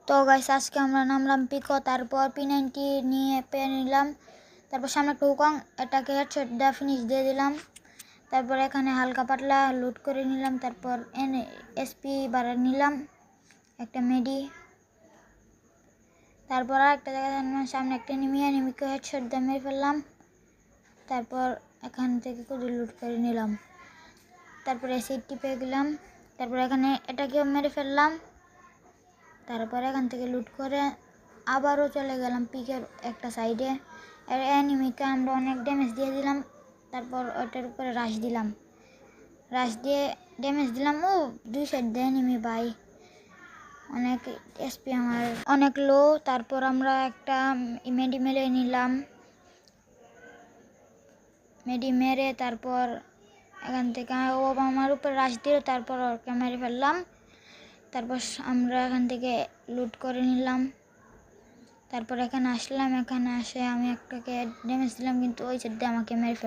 তো গাইস আজকে আমরা নামলাম পিকো, তারপর P90 নিয়ে পেয়ে নিলাম। তারপর সামনে একটা হুকং, এটাকে হেডশট দিয়ে ফিনিশ দিয়ে দিলাম। তারপর এখানে হালকা পাতলা লুট করে নিলাম। তারপর এসপি বাড়া নিলাম একটা মেডি। তারপর আরেকটা জায়গায় সামনে একটা এনিমিকে হেডশট দিয়ে মেরে ফেললাম। তারপর এখান থেকে কুদি লুট করে নিলাম। তারপর এসিডটি পেয়ে গেলাম। তারপর এখানে এটাকেও মেরে ফেললাম। তারপর এখান থেকে লুট করে আবারও চলে গেলাম পিকের একটা সাইডে। আর এনিমিকে আমরা অনেক ড্যামেজ দিয়ে দিলাম। তারপর ওটার উপরে রাশ দিলাম, রাশ দিয়ে ড্যামেজ দিলাম। ও 2 সাইড দিয়ে এনিমি ভাই, অনেক এসপি আমার অনেক লো। তারপর আমরা একটা মেডি মেরে নিলাম, মেডি মেরে তারপর এখান থেকে ও আমার উপর রাশ দিল। তারপর ওকে মেরে ফেললাম। তারপর আমরা এখান থেকে লুট করে নিলাম। তারপর এখানে আসলাম, এখানে আসে আমি একটাকে ড্যামেজ দিলাম, কিন্তু ওই সাইড দিয়ে আমাকে মেরে ফেললাম।